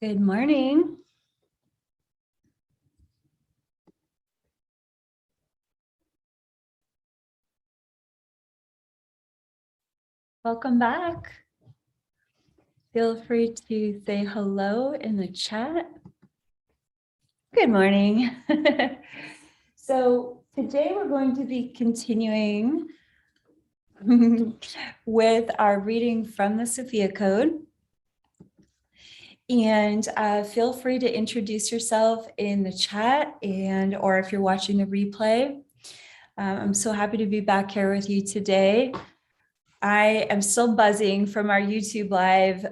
Good morning. Welcome back. Feel free to say hello in the chat. Good morning. So today we're going to be continuing with our reading from the Sophia Code. And feel free to introduce yourself in the chat or if you're watching the replay. I'm so happy to be back here with you today. I am still buzzing from our YouTube live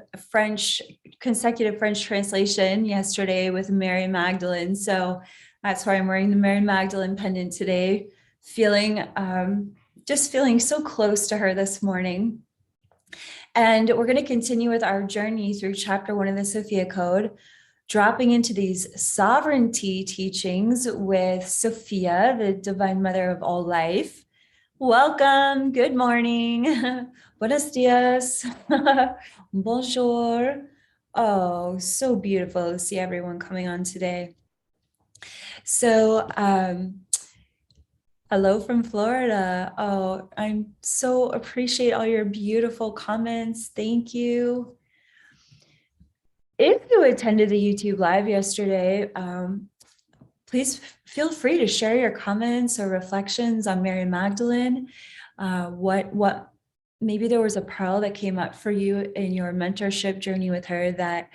consecutive French translation yesterday with Mary Magdalene. So that's why I'm wearing the Mary Magdalene pendant today, just feeling so close to her this morning. And we're going to continue with our journey through chapter 1 of the Sophia Code, dropping into these sovereignty teachings with Sophia, the divine mother of all life. Welcome. Good morning. Buenos dias. Bonjour. Oh, so beautiful to see everyone coming on today. So, hello from Florida. Oh, I'm so appreciate all your beautiful comments. Thank you. If you attended the YouTube live yesterday, please feel free to share your comments or reflections on Mary Magdalene. What maybe there was a pearl that came up for you in your mentorship journey with her that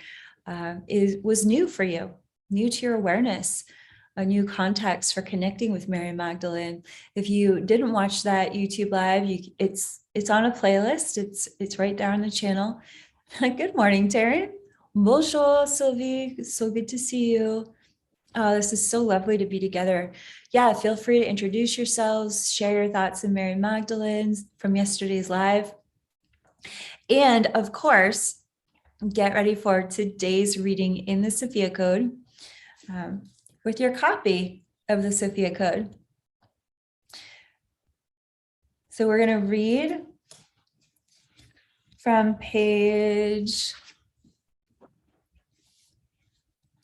was new for you, new to your awareness, a new context for connecting with Mary Magdalene. If you didn't watch that YouTube live, it's on a playlist. It's right there on the channel. Good morning, Taryn. Bonjour, Sylvie. So good to see you. Oh, this is so lovely to be together. Yeah, feel free to introduce yourselves, share your thoughts in Mary Magdalene's from yesterday's live. And of course, get ready for today's reading in the Sophia Code with your copy of the Sophia Code. So we're going to read from page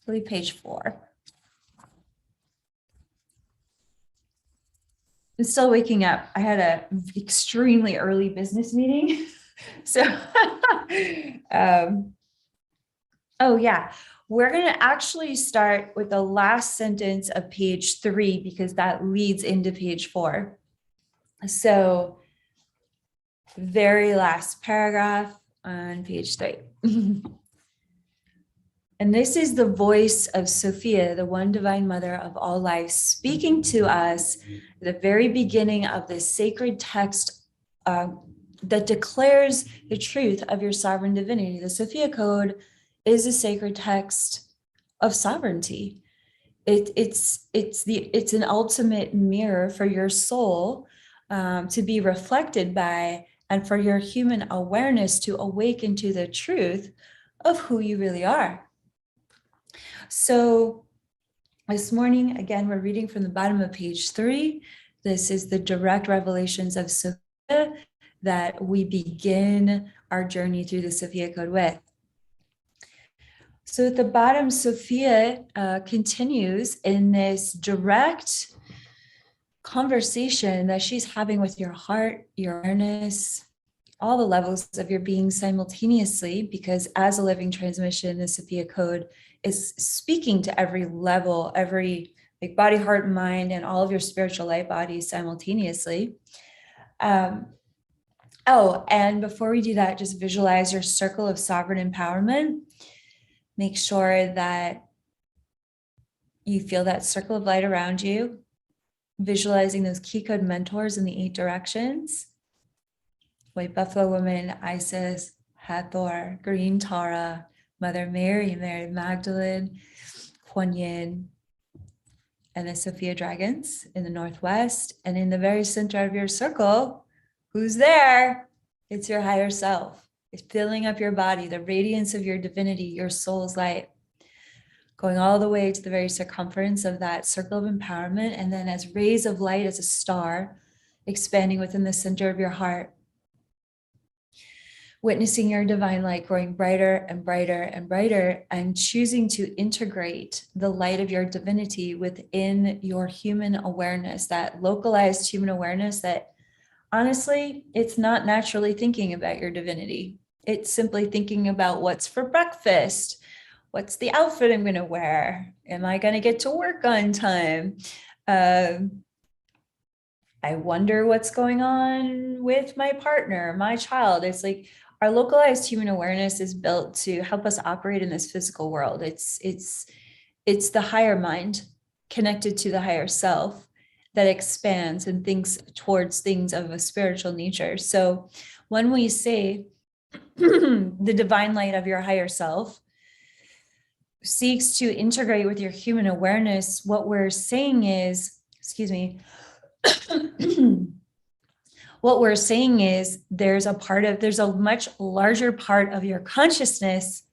4. I'm still waking up. I had an extremely early business meeting. So, oh yeah, we're going to actually start with the last sentence of page 3 because that leads into page 4. So, very last paragraph on page 3. And this is the voice of Sophia, the one divine mother of all life, speaking to us at the very beginning of this sacred text that declares the truth of your sovereign divinity. The Sophia Code is a sacred text of sovereignty. It's an ultimate mirror for your soul to be reflected by, and for your human awareness to awaken to the truth of who you really are. So this morning, again, we're reading from the bottom of page 3. This is the direct revelations of Sophia that we begin our journey through the Sophia Code with. So at the bottom, Sophia continues in this direct conversation that she's having with your heart, your awareness, all the levels of your being simultaneously, because as a living transmission, the Sophia Code is speaking to every level, every body, heart, mind, and all of your spiritual light bodies simultaneously. And before we do that, just visualize your circle of sovereign empowerment. Make sure that you feel that circle of light around you, visualizing those key code mentors in the 8 directions. White Buffalo Woman, Isis, Hathor, Green Tara, Mother Mary, Mary Magdalene, Kuan Yin, and the Sophia Dragons in the northwest. And in the very center of your circle, who's there? It's your higher self. It's filling up your body, the radiance of your divinity, your soul's light, going all the way to the very circumference of that circle of empowerment. And then as rays of light, as a star, expanding within the center of your heart. witnessing your divine light growing brighter and brighter and brighter, and choosing to integrate the light of your divinity within your human awareness, that localized human awareness that honestly, it's not naturally thinking about your divinity. It's simply thinking about what's for breakfast. What's the outfit I'm going to wear? Am I going to get to work on time? I wonder what's going on with my partner, my child. It's like our localized human awareness is built to help us operate in this physical world. It's the higher mind connected to the higher self that expands and thinks towards things of a spiritual nature. So when we say the divine light of your higher self seeks to integrate with your human awareness, what we're saying is, excuse me, what we're saying is there's a much larger part of your consciousness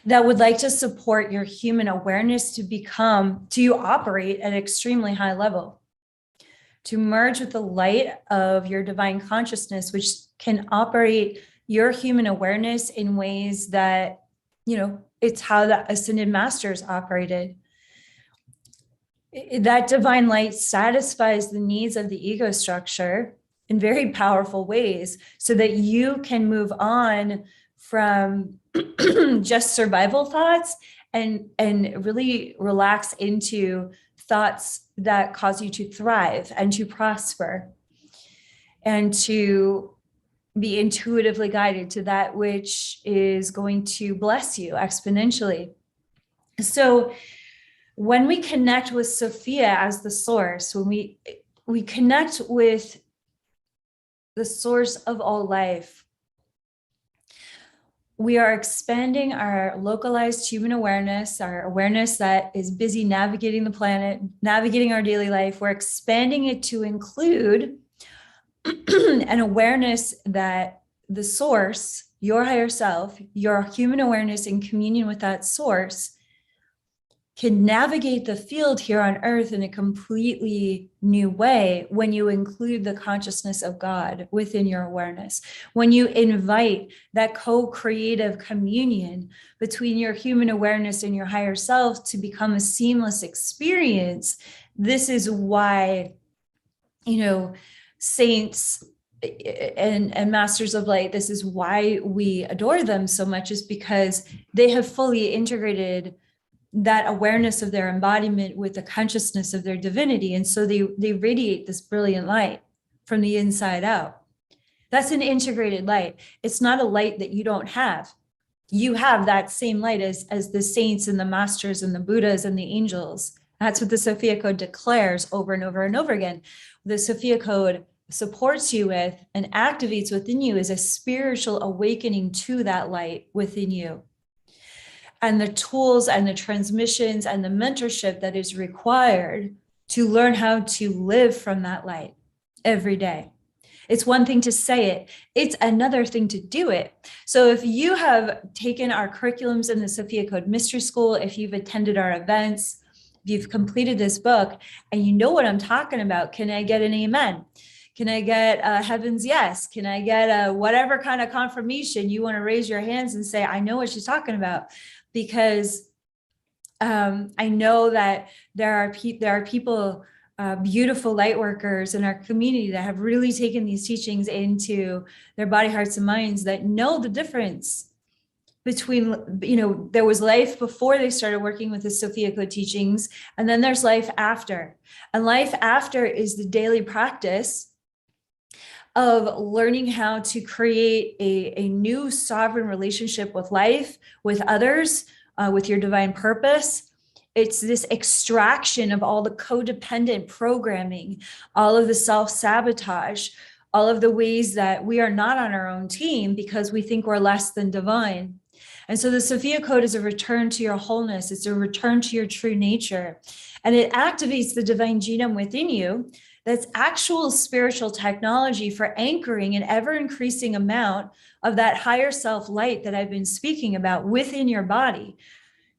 that would like to support your human awareness to operate at an extremely high level, to merge with the light of your divine consciousness, which can operate your human awareness in ways that, it's how the ascended masters operated. That divine light satisfies the needs of the ego structure in very powerful ways so that you can move on from just survival thoughts and really relax into thoughts that cause you to thrive and to prosper and to be intuitively guided to that which is going to bless you exponentially. So when we connect with Sophia as the source, when we connect with the source of all life, we are expanding our localized human awareness, our awareness that is busy navigating the planet, navigating our daily life. We're expanding it to include an awareness that the source, your higher self, your human awareness in communion with that source, can navigate the field here on earth in a completely new way when you include the consciousness of God within your awareness. When you invite that co-creative communion between your human awareness and your higher self to become a seamless experience. This is why, saints and masters of light, this is why we adore them so much, is because they have fully integrated that awareness of their embodiment with the consciousness of their divinity. And so they radiate this brilliant light from the inside out. That's an integrated light. It's not a light that you don't have. You have that same light as the saints and the masters and the Buddhas and the angels. That's what the Sophia Code declares over and over and over again. The Sophia Code supports you with and activates within you is a spiritual awakening to that light within you. And the tools and the transmissions and the mentorship that is required to learn how to live from that light every day. It's one thing to say it, it's another thing to do it. So if you have taken our curriculums in the Sophia Code Mystery School, if you've attended our events, if you've completed this book and you know what I'm talking about, can I get an amen? Can I get a heaven's yes? Can I get a whatever kind of confirmation? You want to raise your hands and say, I know what she's talking about. Because I know that there are people, beautiful light workers in our community that have really taken these teachings into their body, hearts, and minds, that know the difference between, there was life before they started working with the Sophia Code teachings, and then there's life after. And life after is the daily practice of learning how to create a new sovereign relationship with life, with others, with your divine purpose. It's this extraction of all the codependent programming, all of the self-sabotage, all of the ways that we are not on our own team because we think we're less than divine. And so the Sophia Code is a return to your wholeness. It's a return to your true nature. And it activates the divine genome within you. That's actual spiritual technology for anchoring an ever increasing amount of that higher self light that I've been speaking about within your body.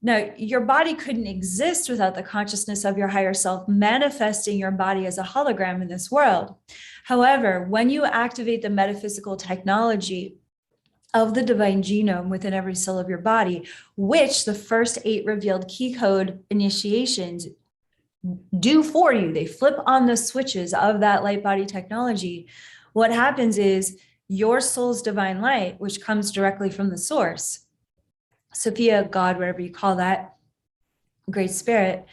Now, your body couldn't exist without the consciousness of your higher self manifesting your body as a hologram in this world. However, when you activate the metaphysical technology of the divine genome within every cell of your body, which the first 8 revealed key code initiations do for you, they flip on the switches of that light body technology. What happens is your soul's divine light, which comes directly from the source, Sophia, God, whatever you call that, great spirit,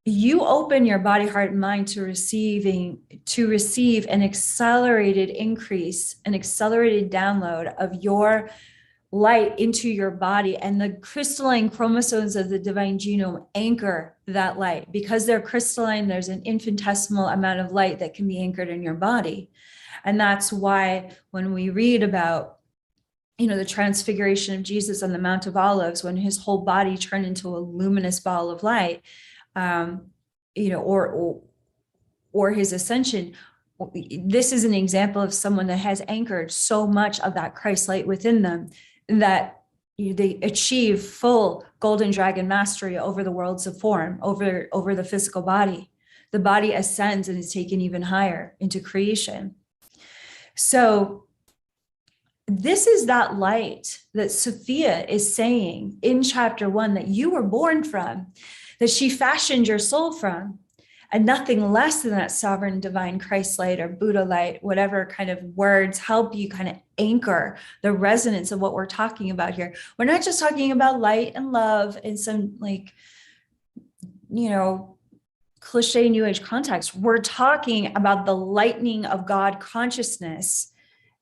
you open your body, heart, and mind to receive an accelerated increase, an accelerated download of your light into your body, and the crystalline chromosomes of the divine genome anchor that light. Because they're crystalline, there's an infinitesimal amount of light that can be anchored in your body. And that's why when we read about, the transfiguration of Jesus on the Mount of Olives, when his whole body turned into a luminous ball of light, or his ascension, this is an example of someone that has anchored so much of that Christ light within them that they achieve full golden dragon mastery over the worlds of form, over the physical body. The body ascends and is taken even higher into creation. So this is that light that Sophia is saying in chapter 1 that you were born from, that she fashioned your soul from, and nothing less than that sovereign divine Christ light or Buddha light, whatever kind of words help you kind of anchor the resonance of what we're talking about here. We're not just talking about light and love in some cliche new age context. We're talking about the lightning of God consciousness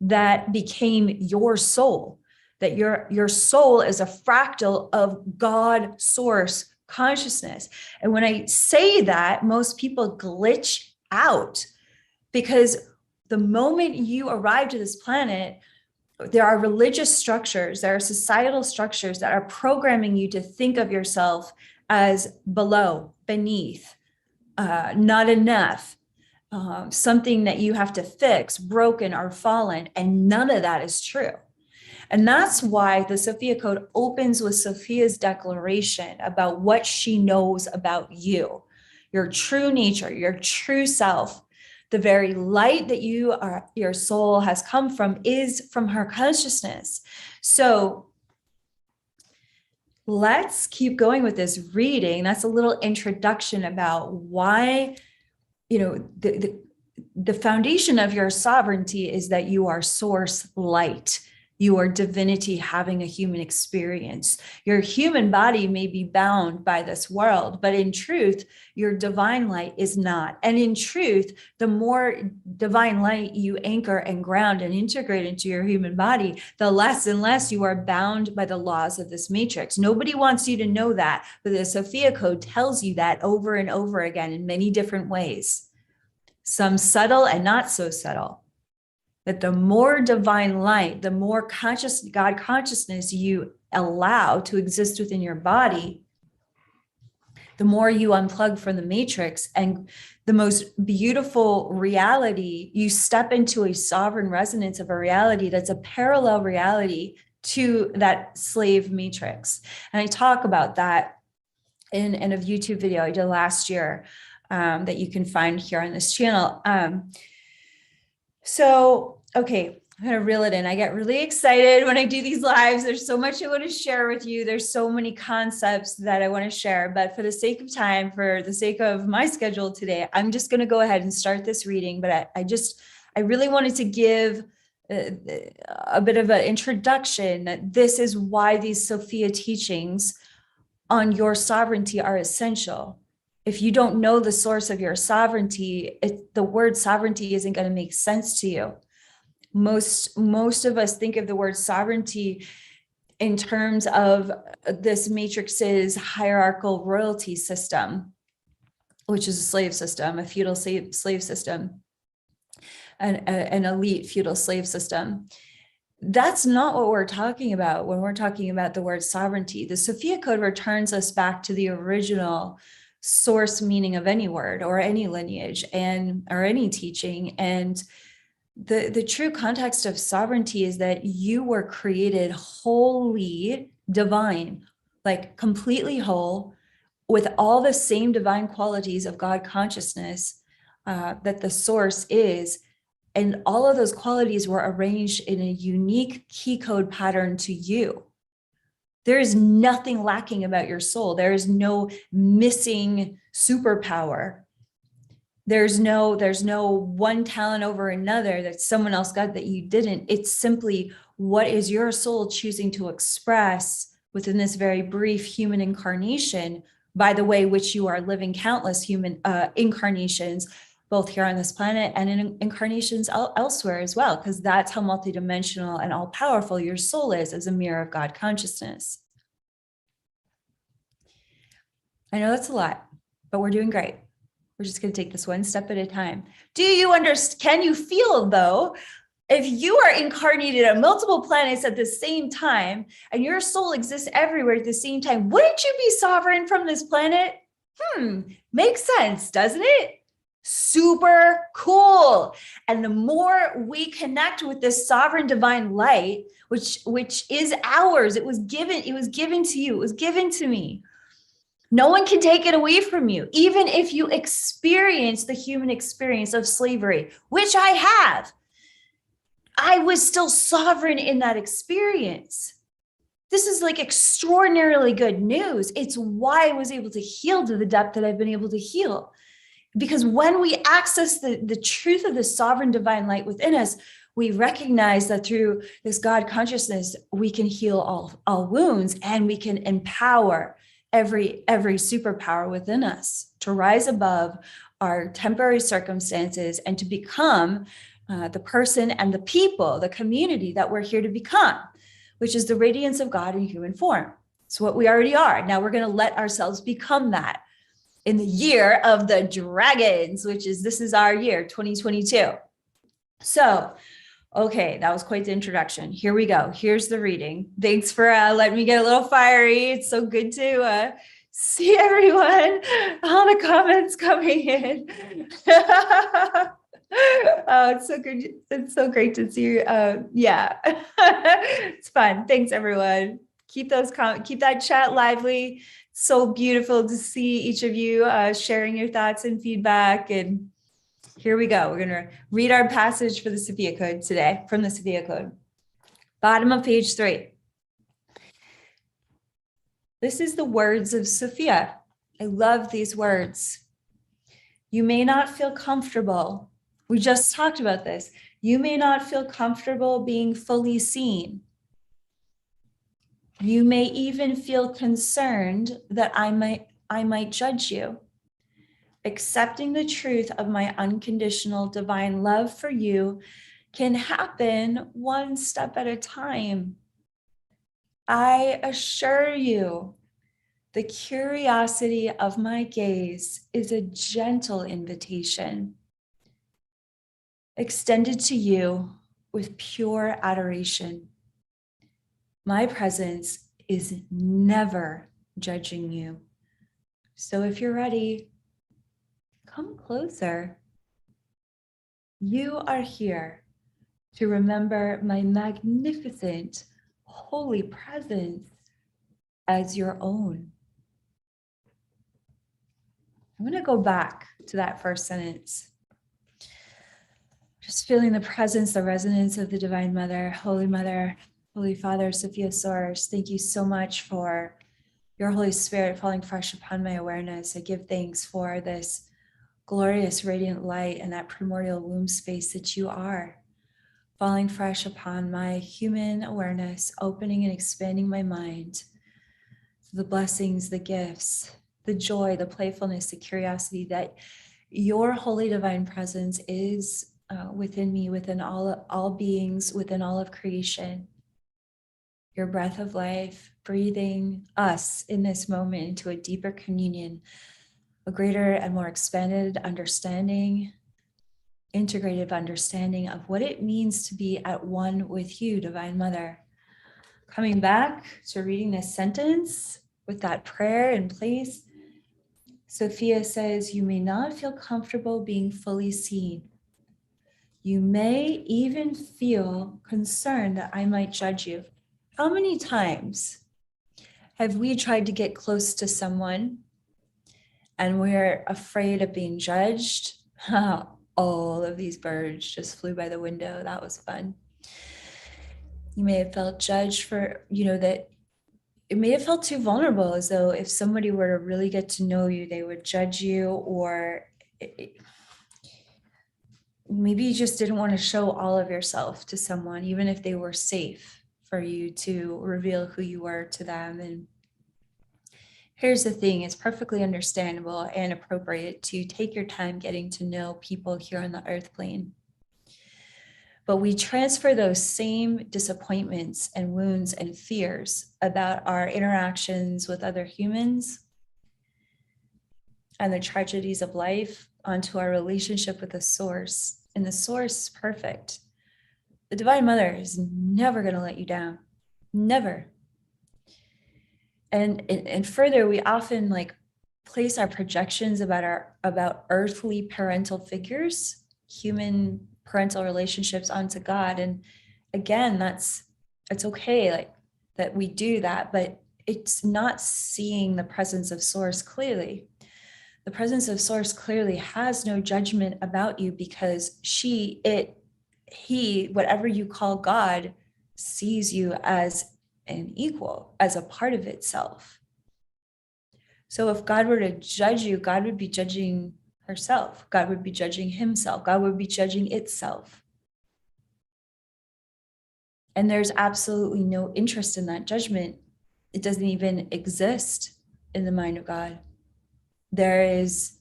that became your soul, that your soul is a fractal of God source consciousness. And when I say that, most people glitch out, because the moment you arrive to this planet, there are religious structures, there are societal structures that are programming you to think of yourself as below, beneath, not enough, something that you have to fix, broken or fallen, and none of that is true. And that's why the Sophia Code opens with Sophia's declaration about what she knows about you, your true nature, your true self. The very light that your soul has come from is from her consciousness. So let's keep going with this reading. That's a little introduction about why, the foundation of your sovereignty is that you are source light. You are divinity having a human experience. Your human body may be bound by this world, but in truth, your divine light is not. And in truth, the more divine light you anchor and ground and integrate into your human body, the less and less you are bound by the laws of this matrix. Nobody wants you to know that, but the Sophia Code tells you that over and over again in many different ways, some subtle and not so subtle. That the more divine light, the more God consciousness you allow to exist within your body, the more you unplug from the matrix, and the most beautiful reality, you step into a sovereign resonance of a reality that's a parallel reality to that slave matrix. And I talk about that in a YouTube video I did last year that you can find here on this channel. Okay, I'm going to reel it in. I get really excited when I do these lives. There's so much I want to share with you. There's so many concepts that I want to share, but for the sake of time, for the sake of my schedule today, I'm just going to go ahead and start this reading. But I really wanted to give a bit of an introduction that this is why these Sophia teachings on your sovereignty are essential. If you don't know the source of your sovereignty, the word sovereignty isn't going to make sense to you. Most of us think of the word sovereignty in terms of this matrix's hierarchical royalty system, which is a slave system, a feudal slave system, an elite feudal slave system. That's not what we're talking about when we're talking about the word sovereignty. The Sophia Code returns us back to the original source meaning of any word or any lineage or any teaching. And the true context of sovereignty is that you were created wholly divine, like completely whole, with all the same divine qualities of God consciousness, that the source is. And all of those qualities were arranged in a unique key code pattern to you. There is nothing lacking about your soul. There is no missing superpower. There's no one talent over another that someone else got that you didn't. It's simply what is your soul choosing to express within this very brief human incarnation, by the way, which you are living countless human incarnations, both here on this planet and in incarnations elsewhere as well, because that's how multidimensional and all powerful your soul is as a mirror of God consciousness. I know that's a lot, but we're doing great. We're just going to take this one step at a time. Do you understand? Can you feel, though, if you are incarnated on multiple planets at the same time and your soul exists everywhere at the same time, wouldn't you be sovereign from this planet? Makes sense, doesn't it? Super cool. And the more we connect with this sovereign divine light, which is ours, it was given to you, it was given to me. No one can take it away from you, even if you experience the human experience of slavery, which I have. I was still sovereign in that experience. This is like extraordinarily good news. It's why I was able to heal to the depth that I've been able to heal. Because when we access the truth of the sovereign divine light within us, we recognize that through this God consciousness, we can heal all wounds, and we can empower every superpower within us to rise above our temporary circumstances and to become the person and the people, the community that we're here to become, which is the radiance of God in human form. It's what we already are. Now we're going to let ourselves become that in the year of the dragons, this is our year, 2022. So, okay, that was quite the introduction. Here we go. Here's the reading. Thanks for letting me get a little fiery. It's so good to see everyone. All the comments coming in. Oh, it's so good. It's so great to see you. Yeah, it's fun. Thanks, everyone. Keep that chat lively. So beautiful to see each of you sharing your thoughts and feedback. And here we go. We're going to read our passage for the Sophia Code today from the Sophia Code. Bottom of page 3. This is the words of Sophia. I love these words. You may not feel comfortable. We just talked about this. You may not feel comfortable being fully seen. You may even feel concerned that I might judge you. Accepting the truth of my unconditional divine love for you can happen one step at a time. I assure you, the curiosity of my gaze is a gentle invitation extended to you with pure adoration. My presence is never judging you. So if you're ready, come closer. You are here to remember my magnificent, holy presence as your own. I'm going to go back to that first sentence. Just feeling the presence, the resonance of the Divine Mother, Holy Father, Sophia Source. Thank you so much for your Holy Spirit falling fresh upon my awareness. I give thanks for this glorious radiant light and that primordial womb space that you are, falling fresh upon my human awareness, opening and expanding my mind, the blessings, the gifts, the joy, the playfulness, the curiosity that your holy divine presence is within me, within all beings, within all of creation. Your breath of life, breathing us in this moment into a deeper communion, a greater and more expanded understanding, integrative understanding of what it means to be at one with you, Divine Mother. Coming back to reading this sentence with that prayer in place, Sophia says, you may not feel comfortable being fully seen. You may even feel concerned that I might judge you. How many times have we tried to get close to someone and we're afraid of being judged, All of these birds just flew by the window. That was fun. You may have felt judged for, that it may have felt too vulnerable, as though if somebody were to really get to know you, they would judge you, or maybe you just didn't want to show all of yourself to someone, even if they were safe for you to reveal who you were to them. And here's the thing, it's perfectly understandable and appropriate to take your time getting to know people here on the earth plane. But we transfer those same disappointments and wounds and fears about our interactions with other humans and the tragedies of life onto our relationship with the source. And the source is perfect. The Divine Mother is never going to let you down. Never. And further, we often place our projections about earthly parental figures, human parental relationships, onto God. And again, it's okay that we do that, but it's not seeing the presence of source clearly. The presence of source clearly has no judgment about you, because he, whatever you call God, sees you as an equal, as a part of itself. So if God were to judge you, God would be judging herself. God would be judging himself. God would be judging itself. And there's absolutely no interest in that judgment. It doesn't even exist in the mind of God. There is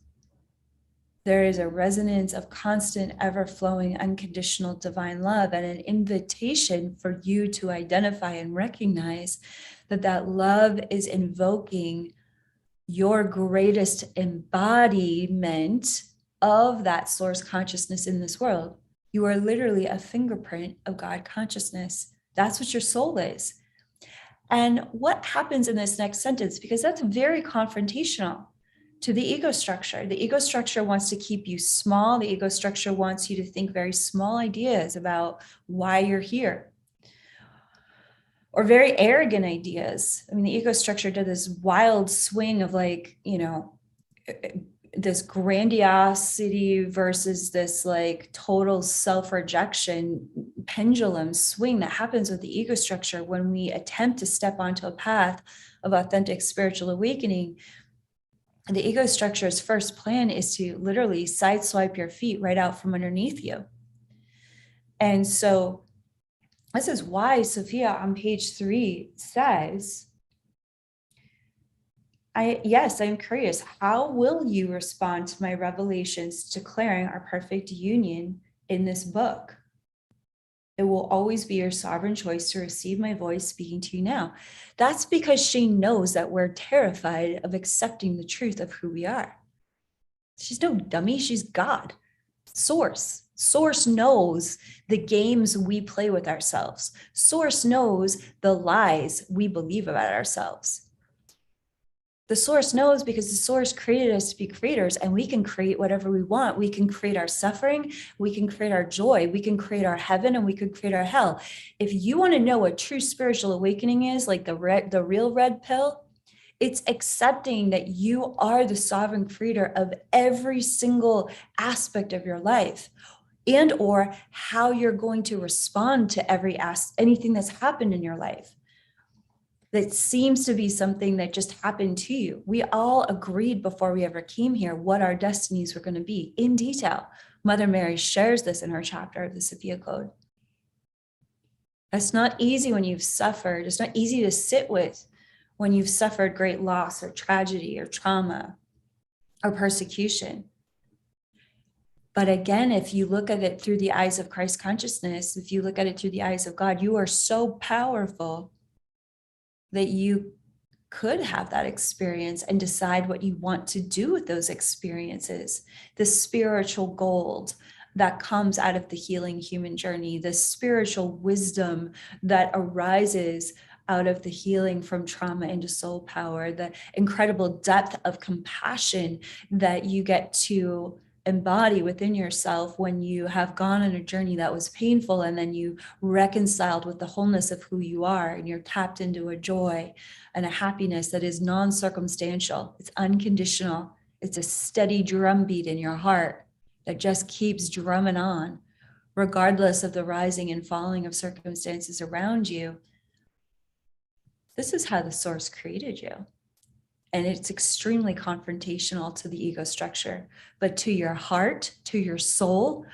a resonance of constant, ever-flowing, unconditional divine love, and an invitation for you to identify and recognize that love is invoking your greatest embodiment of that source consciousness in this world. You are literally a fingerprint of God consciousness. That's what your soul is. And what happens in this next sentence, because that's very confrontational to the ego structure. The ego structure wants to keep you small. The ego structure wants you to think very small ideas about why you're here, or very arrogant ideas. I mean, the ego structure did this wild swing of this grandiosity versus this total self-rejection pendulum swing that happens with the ego structure when we attempt to step onto a path of authentic spiritual awakening. The ego structure's first plan is to literally sideswipe your feet right out from underneath you. And so this is why Sophia on page 3 says, I'm curious, how will you respond to my revelations declaring our perfect union in this book? It will always be your sovereign choice to receive my voice speaking to you now. That's because she knows that we're terrified of accepting the truth of who we are. She's no dummy, she's God. Source. Source knows the games we play with ourselves. Source knows the lies we believe about ourselves. The source knows, because the source created us to be creators, and we can create whatever we want. We can create our suffering, we can create our joy, we can create our heaven, and we could create our hell. If you want to know what true spiritual awakening is, like the real red pill, it's accepting that you are the sovereign creator of every single aspect of your life, and or how you're going to respond to anything that's happened in your life that seems to be something that just happened to you. We all agreed before we ever came here what our destinies were going to be in detail. Mother Mary shares this in her chapter of the Sophia Code. That's not easy when you've suffered. It's not easy to sit with when you've suffered great loss or tragedy or trauma or persecution. But again, if you look at it through the eyes of Christ consciousness, if you look at it through the eyes of God, you are so powerful that you could have that experience and decide what you want to do with those experiences. The spiritual gold that comes out of the healing human journey, the spiritual wisdom that arises out of the healing from trauma into soul power, the incredible depth of compassion that you get to embody within yourself when you have gone on a journey that was painful, and then you reconciled with the wholeness of who you are, and you're tapped into a joy and a happiness that is non-circumstantial. It's unconditional. It's a steady drumbeat in your heart. that just keeps drumming on, regardless of the rising and falling of circumstances around you. This is how the source created you. And it's extremely confrontational to the ego structure, but to your heart, to your soul,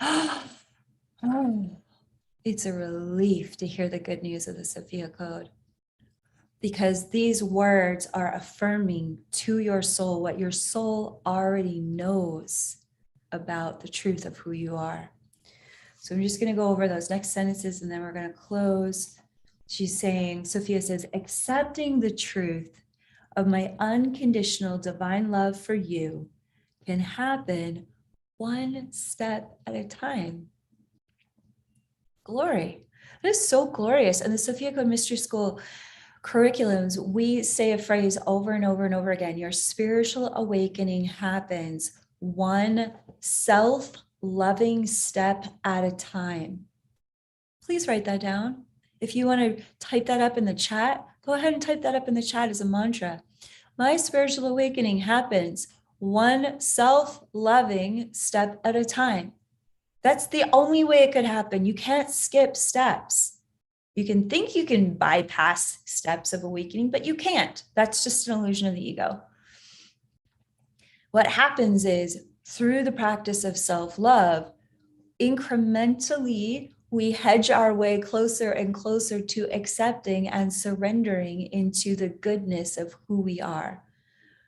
it's a relief to hear the good news of the Sophia Code. Because these words are affirming to your soul what your soul already knows about the truth of who you are. So I'm just going to go over those next sentences and then we're going to close. She's saying, Sophia says, accepting the truth of my unconditional divine love for you can happen one step at a time. Glory. That is so glorious. And the Sophia Code Mystery School curriculums, we say a phrase over and over and over again. Your spiritual awakening happens one self-loving step at a time. Please write that down. If you want to type that up in the chat, go ahead and type that up in the chat as a mantra. My spiritual awakening happens one self-loving step at a time. That's the only way it could happen. You can't skip steps. You can think you can bypass steps of awakening, but you can't. That's just an illusion of the ego. What happens is through the practice of self-love, incrementally, we hedge our way closer and closer to accepting and surrendering into the goodness of who we are,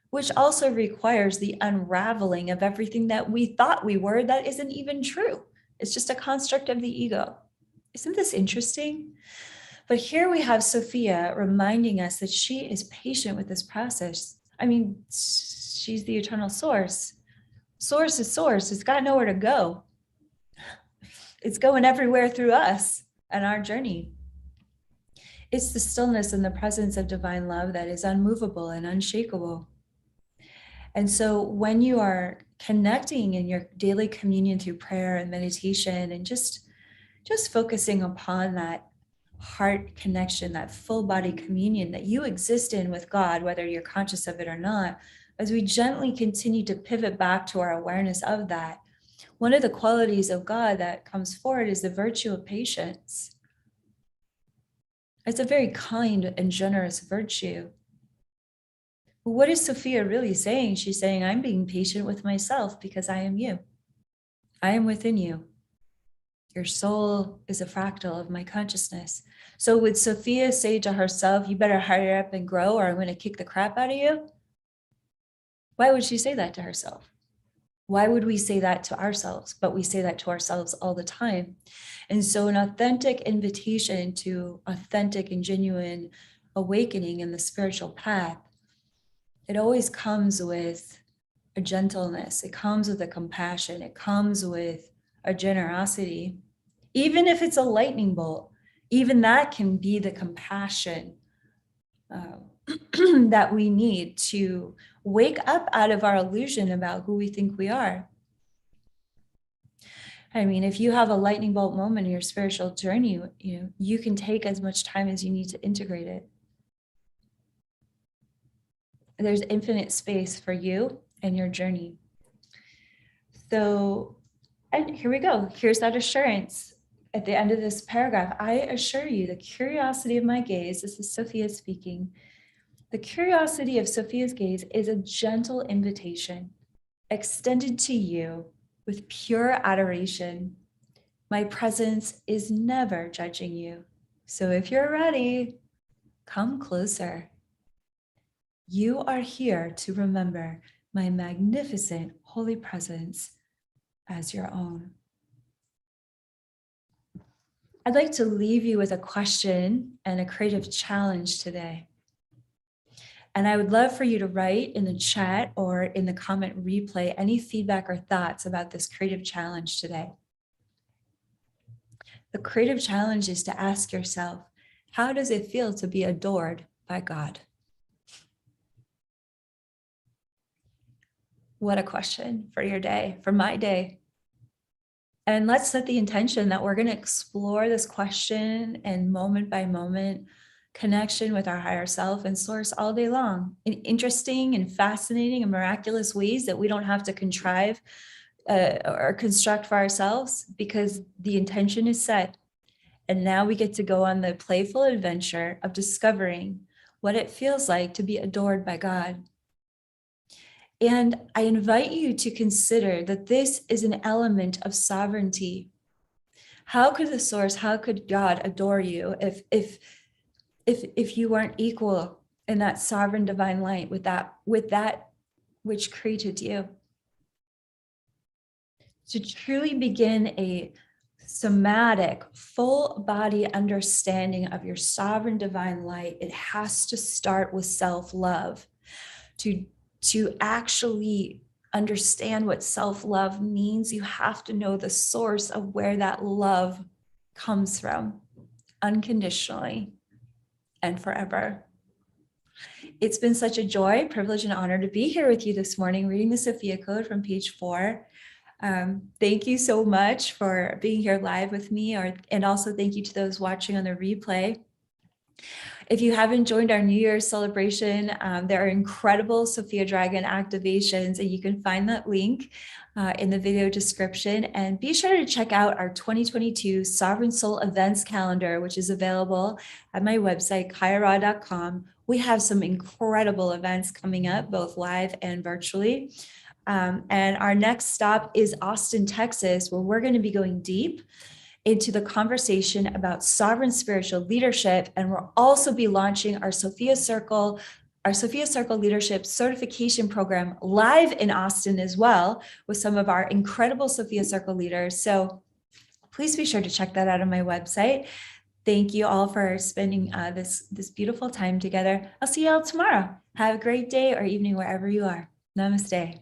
which also requires the unraveling of everything that we thought we were that isn't even true. It's just a construct of the ego. Isn't this interesting? But here we have Sophia reminding us that she is patient with this process. I mean, she's the eternal source. Source is source. It's got nowhere to go. It's going everywhere through us and our journey. It's the stillness and the presence of divine love that is unmovable and unshakable. And so when you are connecting in your daily communion through prayer and meditation and just focusing upon that heart connection, that full body communion that you exist in with God, whether you're conscious of it or not, as we gently continue to pivot back to our awareness of that, one of the qualities of God that comes forward is the virtue of patience. It's a very kind and generous virtue. But what is Sophia really saying? She's saying, I'm being patient with myself because I am you. I am within you. Your soul is a fractal of my consciousness. So would Sophia say to herself, you better hurry up and grow or I'm going to kick the crap out of you? Why would she say that to herself? Why would we say that to ourselves? But we say that to ourselves all the time. And so an authentic invitation to authentic and genuine awakening in the spiritual path, it always comes with a gentleness. It comes with a compassion. It comes with a generosity. Even if it's a lightning bolt, even that can be the compassion that we need to wake up out of our illusion about who we think we are. I mean, if you have a lightning bolt moment in your spiritual journey, you can take as much time as you need to integrate it. There's infinite space for you and your journey. So, and here we go. Here's that assurance. At the end of this paragraph, I assure you the curiosity of my gaze, this is Sophia speaking, the curiosity of Sophia's gaze is a gentle invitation extended to you with pure adoration. My presence is never judging you. So if you're ready, come closer. You are here to remember my magnificent holy presence as your own. I'd like to leave you with a question and a creative challenge today. And I would love for you to write in the chat or in the comment replay any feedback or thoughts about this creative challenge today. The creative challenge is to ask yourself, how does it feel to be adored by God? What a question for your day, for my day. And let's set the intention that we're going to explore this question and moment by moment connection with our higher self and source all day long in interesting and fascinating and miraculous ways that we don't have to contrive or construct for ourselves, because the intention is set. And now we get to go on the playful adventure of discovering what it feels like to be adored by God. And I invite you to consider that this is an element of sovereignty. How could the source, how could God adore you if you weren't equal in that sovereign divine light with that which created you? To truly begin a somatic, full body understanding of your sovereign divine light, it has to start with self-love. To actually understand what self-love means, you have to know the source of where that love comes from, unconditionally and forever. It's been such a joy, privilege, and honor to be here with you this morning, reading the Sophia Code from page 4. Thank you so much for being here live with me, and also thank you to those watching on the replay. If you haven't joined our New Year's celebration, there are incredible Sophia Dragon activations, and you can find that link in the video description. And be sure to check out our 2022 Sovereign Soul events calendar, which is available at my website, kaiara.com. We have some incredible events coming up, both live and virtually. And our next stop is Austin, Texas, where we're going to be going deep into the conversation about sovereign spiritual leadership. And we'll also be launching our Sophia Circle Leadership Certification Program live in Austin as well, with some of our incredible Sophia Circle leaders. So please be sure to check that out on my website. Thank you all for spending this beautiful time together. I'll see you all tomorrow. Have a great day or evening wherever you are. Namaste.